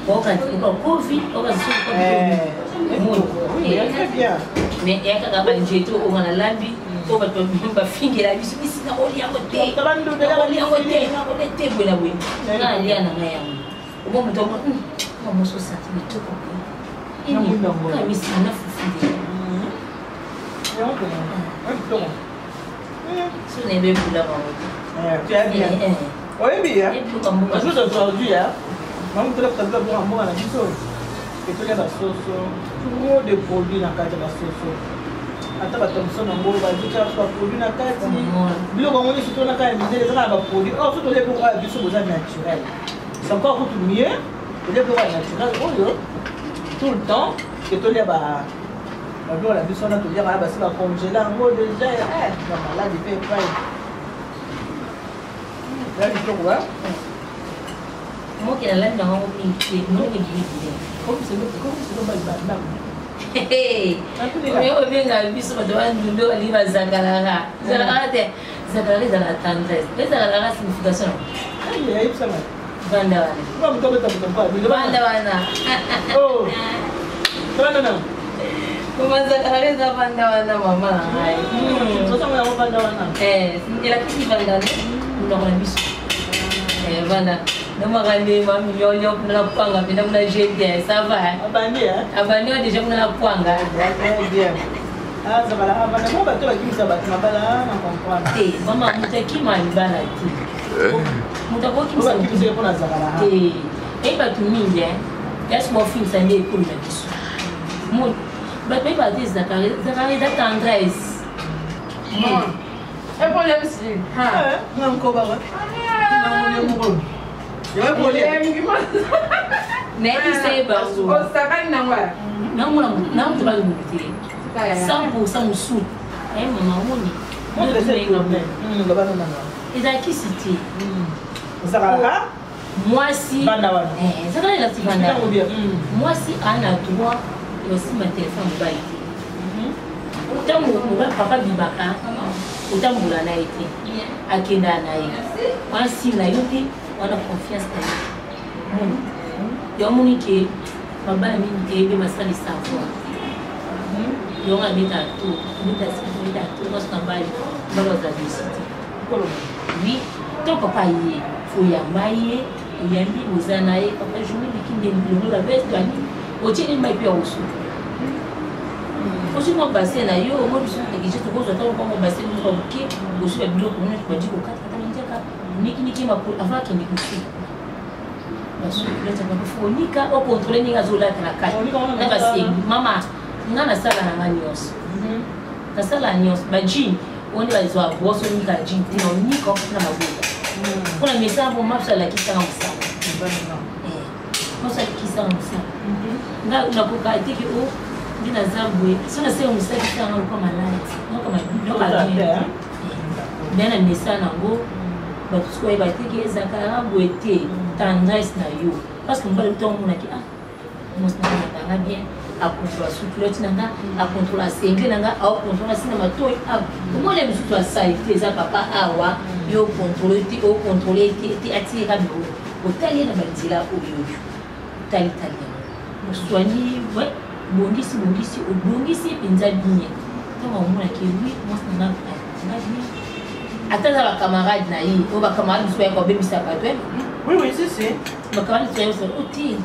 on va Covid, on va très bien. Mais il y a quand même jeté au moins la lambi, on va finir la vie. Si on y a côté, on y a côté, on est bon là oui. Là il y a un rien. Au moment où on me sent mais tout compris. Et nous, quand il s'en a foutu. Ce n'est même plus là-bas. Tu as bien. Oui, bien. Parce que aujourd'hui, maman te l'a fait pour un mot à la maison. Et tu as la sauce, tout le de produits dans la carte de la sauce. Attends, bah Thompson en gros, bah tu as pas produit dans la carte. Bilo comme on est sur la carte, mais les gens ont produit. Oh, surtout les bureaux à biso besoin naturel. C'est encore beaucoup mieux. Les bureaux naturels, tout le temps, que tu as bah. La biso na to dire ah bah c'est la congeler en mode déjà là il fait pas. Là il faut voir. Moi qui la laine dans mon pied, non que je comme c'est mal. Hey, mais on vient à biso devant nous ali va zakala. Zakala dans la tendresse. Les zakala signification. Il y a ça mal. Banda. Comme pas. Banda. Oh. Non. Comment zakala za banda mama. Sasa mwana banda wana. Ila kiti banda ndo kuna biso. Banda. Nama kali mami yoyo kuna panga penda kuna jedia ça va. Abani déjà kuna panga. Bien. Ah ça va là banda mo bato bakimisa bato mabala na comprendre. Mama mutakima ibala ti. Mutakokimisa bakimisa kuna zakala. Bato mingi est-ce mon fils ça n'est pour la biso. Mon bato ba des zakari da tendresse. Un problème si. Non ko ba. Non Mais il sait pas. Non, tu vas le monter. 100% sous. Maman, on est. Et qui c'était? Moi si. Moi si Anna droit et aussi ma téléphone va été. Autant mon papa Bibaka, autant mon lana été. Akenda naï. Moi si la yoki. On a confiance en lui. Il y a un monde qui ma balle minute et ma salle savoir. Il y a un méta tout, méta tout, parce qu'on va dans la cité. Oui, ton papa y est, faut y amailler, il y a mis aux anaïs, papa jouer les qui viennent la veste, au tien il m'a pu aussi. Aussi mon bassin là, yo, moi je suis que j'ai tout autant comme mon bassin nous OK, aussi le bloc on peut dire au 4 niki makulu avaki ndikusi basukuleta bakufunika okontrole ninga zolata na kati na basi mama ngana sala na nganyos na sala nyos baji oni bazwa boso nika ji tino niko na mabuka kuna mesambo mafsala kisanga musala mosa kisanga musala nga unapoka tiki o ndina zambwe sona sema musala kisanga kwa malati kama bena nisana ngo parce que bah tu es zakara boité tendresse na yo parce que on va le temps on a qui Moi, je bien. À contrôler sous-culotte, à contrôler la cingle, à contrôler la cinéma. Comment les gens ça les papa awa, yo contrôler, attirer à l'eau. Au talier, la bandila, au lieu. Tali. Soigner, ouais, bongisi, au bongisi, pinzabini. Quand on a qui oui, moi, c'est un bien. Attends, la camarade, naïe, ou ma camarade, soit un bébé, ça va être. Oui, c'est. Ma camarade, c'est un outil.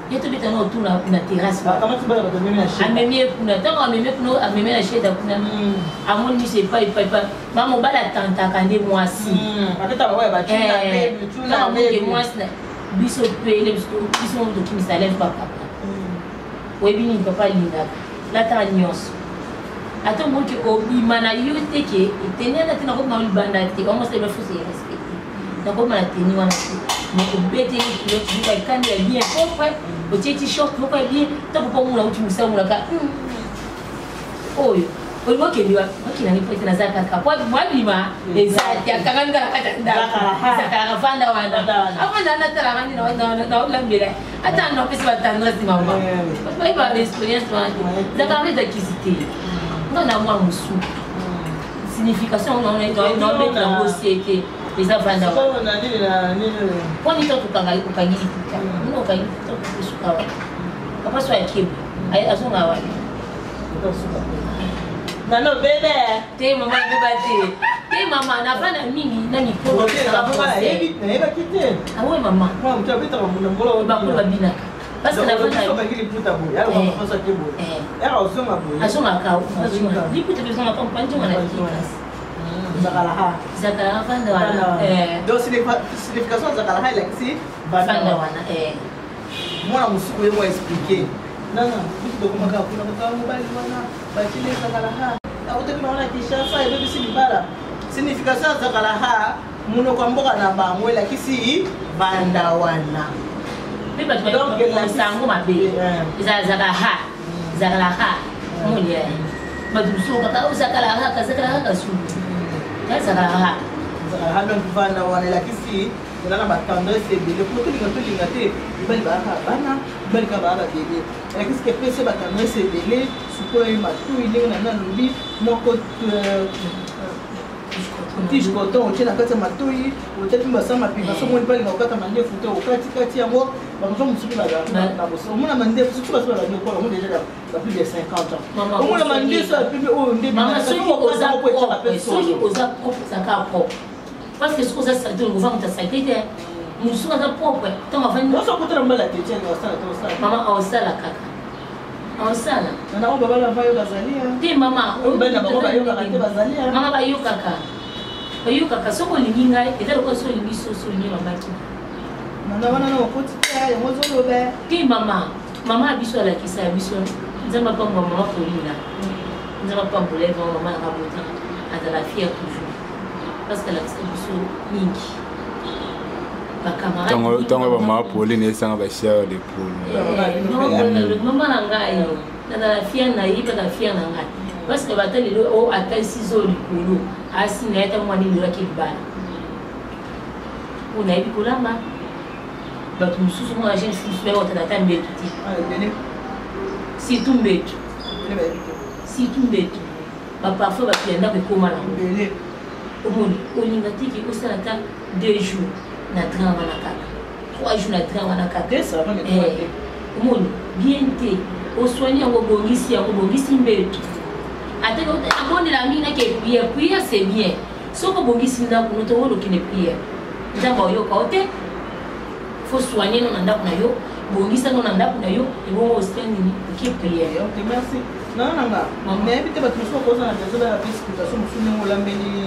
Je te dis autour de la terrasse. Comment tu vas la chaise? À même la chaise, à mon ne sais pas, maman va la tante à quand moi si. Moi, biso pele biso ndo kimisale papa. Oui, bien papa linda. La tanios. Attends moi que obimana yote ke tenir la tena ko ma libanda te comment ça va faut se respecter. Donc comme la tenir wana mais obete ni l'autre du kai kan bien propre. O t-shirt vous pas bien tant pour moi là où tu me sens là ka oyo oyo ke liwa okina ni pote na zaka ka kwa mwabima ezati akanganga la kata zaka vanda wanda avanda na tala ngani na ola mbele ata no pesi batanga si mama ba iba experience wandi zaka ngeza kisite ngana mwa musu signification non mettre en société les avanda kwa ni to kukangali kukangili kuka no kangi to kusuka apa so akibu azonga wa Nano bebe te mama ngobate te mama na bana mingi na mikolo eba kite awe mama kwa mtu apita kwa mungolo ba ko babina parce que na bana ba kili puta bo ya kwa mfasa kebo ya ozonga bo azonga ka azonga liputa bezonga kwa mpanjo na kikas Zakalaha fanda wana donc signification zakalaha like si fanda wana mwana musuku yemo expliquer nana bitu kumaka kuna kwa mobile wana bakile zakalaha auto kuna kisha fa ebe bisi libala signification zakalaha muno kwa mboka na bamwe like si banda wana biba donc la sango mabe zakalaha mulie maduso kaka zakalaha kasu Zakalaha donc banda wana la kisi na ba tendresse bele pour tout linga te bali ba bana bali ka ba bebe la kisi ke pese ba tendresse bele suko ma tu ile na lobi moko tish coton tena kata matui utati mbasama pinga somo bali na ukata mande futo ukati yango ba mzo msuki ba na boso mona mande futo ba ba nyo ko mo déjà la plus de 50 ans mona mande so pibe o ndé mama soki oza propre ça ka propre parce que ce que ça ça doit vous vendre ça été musu ka propre tant va venir so ko tera mbala te tena wasala to sala mama awsala kaka awsala na ko baba la vayo bazalia te mama o bana baba yo ka te bazalia mama ba yo kaka oyuka kasoko lininga etalo ko so libiso so ni mamaki nana wana na okoti ya mozo lobe ki mama abiso la kisa abiso nzamba pa mama ko lina nzamba pa mbole ko mama na kabota atala fier toujours parce que la kisa abiso mingi ba camarade tango ba mama Pauline esanga ba share de poule mama na ngai na fier na yiba na fier na ngai parce que batali o atai sizo likolo asina eta mwani lura kibana una ibi kulama batu mususu mwa gente fusu ya wata tambe tuti si tumbetu ba parfois ba kienda ko koma na mbele omoni olinga tiki osala ta 2 jours na drama na kaka 3 jours na drama na kaka ça va omoni bien te o soigner ngo bongisi mbetu ateko amoni la mina ke prière c'est bien soko bongisi nda kuno to wolo kine prière nzamba yo kaote faut soigner non nda kuna yo bongisa non nda kuna yo e bon osteni ki prière OK merci non mais bite ba tuso ko za na bezo la explication musune ngola mbeli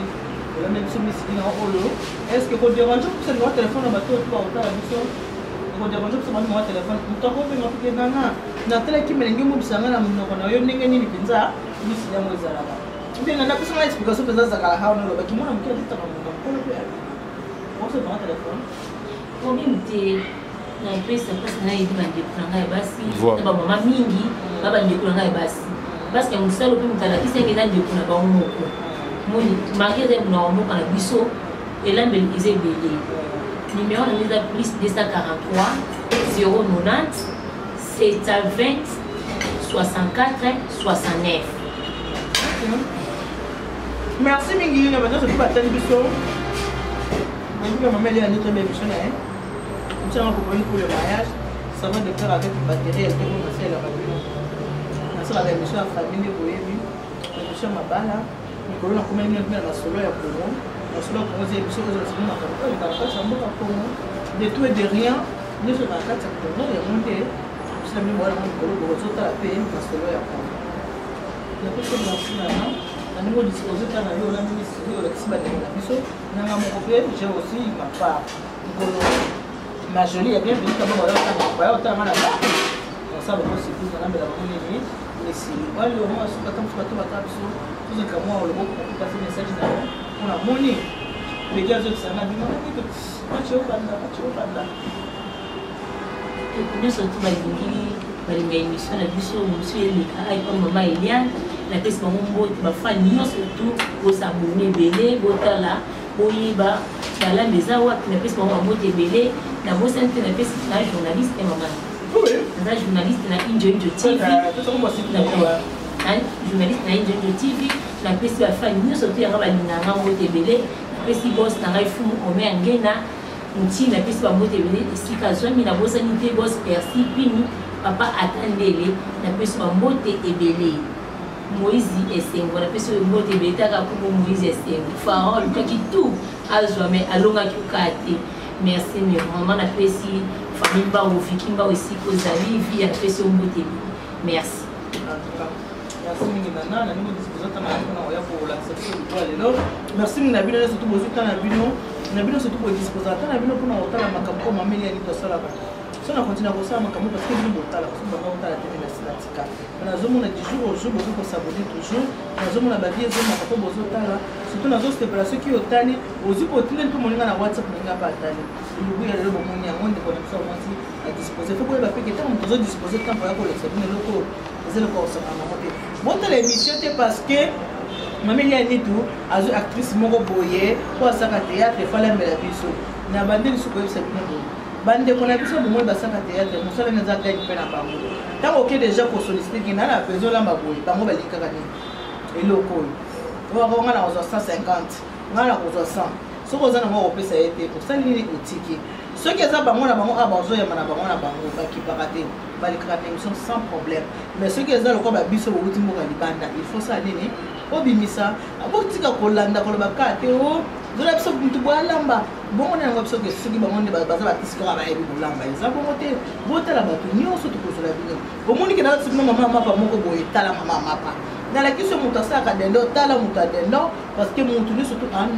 so misina olo est-ce que ko dérange pour ce numéro téléphone na bato to ba ta biso ko dérange pour ce numéro téléphone mutako pe ngapike na tele kimelenge mo bisanga na mnoko na yo ndenge nini pinza misi ya mwezi alaba mbona na kusema explication pesa za kala hao nalo baki mwana mkia lita kama mkono pia wose kwa telefoni combien mte na pesa na hivi bande kunanga basi na mama mingi baba ndio kunanga basi parce que musalo pe mutala kisenge ndio kuna ba umoko moni mageze mna umoko na biso elambe izebele numéro na mise plus 243 090 c'est à 20 64 69. Merci Mingi, maintenant c'est tout à telle émission. Maintenant maman elle est à notre émission là. Nous sommes accompagnés pour le mariage. Ça va de faire avec une batterie, elle peut commencer la batterie. Nous sommes à l'émission à famille de Boébi. L'émission Mabala. Nous avons combien de minutes à solo à Congo. La solo à Congo, c'est l'émission que nous avons fait. Nous avons fait à Congo. De tout et de rien. Nous sommes à 4 Congo. Il y a monté. Nous sommes à Congo. Nous sommes à payer la solo à Congo. Nous avons fait maintenant. Nous avons disposé de la ministre de l'Exposition. Nous avons fait, j'ai aussi ma part. Ma jolie est bien venue comme on va autant mal à la on s'en va aussi plus dans la première mais si moi le moment où quand on se battre sur tout ce que moi le groupe pour passer message là on a monnaie les gars autres ça m'a dit moi tu vas pas là nous sommes tous les émission la mission monsieur les comme maman Eliane la peste mon mot ma famille surtout pour s'abonner belé botala oyiba la maison wa na peste mon mot belé na bo sente na peste na journaliste maman oui na journaliste na Injo TV journaliste na Injo TV la peste la famille surtout ya ba linanga mot belé na peste boss na ngai fumu ome ngena muti na peste ba mot belé isika zomi na bo sanité boss persi pini papa attendele na peste ba mot belé Moïse et Sengo, la personne de Moïse et Moïse et Sengo. Pharaon, le qui tout, à jamais, à l'onga qui kate. Merci, mais maman, la personne, famille, ba ou fikimba aussi, cause à vie, vie, la personne de Moïse. Merci. Merci, Nana, na nous disposons pour l'acceptation du poids de l'eau. Merci, Nabino, c'est tout beau, c'est un abino. Nabino, c'est tout beau, disposant. Un abino pour nous, la macampo, ma mère, elle est au sol là-bas. Si on continue à faire ça, parce que nous avons la tika. On a zoomé du jour au jour, beaucoup pour s'abonner toujours. On a zoomé la vie, zoomé à propos de Tala. Surtout dans d'autres pour ceux qui ont tani, aussi pour tout le monde dans la WhatsApp, on n'a pas tani. Il y a le moment où il y a moins de connexions à disposer. Il faut que les papiers qui étaient en disposer de temps pour la collection. Mais le corps, c'est le corps, ça va monter. Bon, l'émission, c'est parce que Maman Eliane tout, actrice Moro Boye, pour ça, théâtre, il fallait me la biso. N'a abandonné ce que c'est bien. Bande qu'on a vu ça, moi, bassin à théâtre, mon seul n'est pas gagné peine à part. Tant ok déjà pour solliciter qu'il n'a la besoin là, ma boue, par moi, il est gagné. Et le coin. On va avoir 150, on va avoir 100. Ce qu'on a repris, ça a été pour ça, il est au ticket. Ceux qui ont un banc, à Banzo, il y a un banc, qui peut rater, ils sont sans problème. Mais ceux qui ont le corps à Bissau, il faut ça aller. Au Bimisa, à Botika Kolanda, Kolabaka, Théo. Vous avez besoin de boire lamba. Bon, on a besoin de ceux qui vont de bazar à Tisco à la lamba. Ils ont voté, voter la bateau, ni on se trouve sur la vie. Au monde qui n'a pas de maman, pas mon boy, tala maman, papa. Dans la question, mon tassa a des lots, tala moutadeno, parce que mon tourné surtout en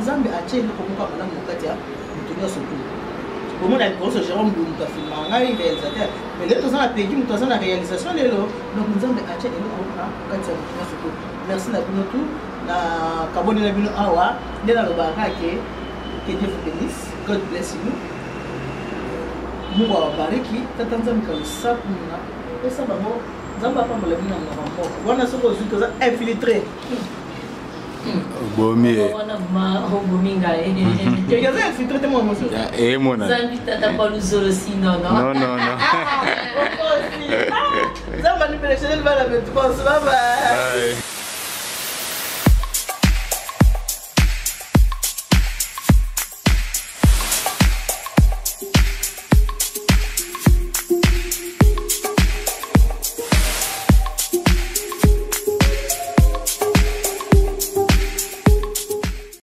Zambie a tché le commun comme la moukatia, mon tourné surtout. Au monde a une grosse Jérôme de Moutafilma, il est réalisateur. Mais les gens a payé, nous avons la réalisation, les lots, donc nous avons acheté le commun, Katia, surtout. Merci Nabinotou. Na kaboni na bino awa ndena lobaka ke Dieu vous bénisse, God bless you. Mungu awabariki tata nzambe kabisa kuna pesa bango nzambe apa mbala bino na mambo wana soko zuko za infiltré bomi wana ma bominga que ya infiltré te mo emotion mona nzambe tata pa luzolo sino no non nzambe ni pele chenel bala me tu pense bye bye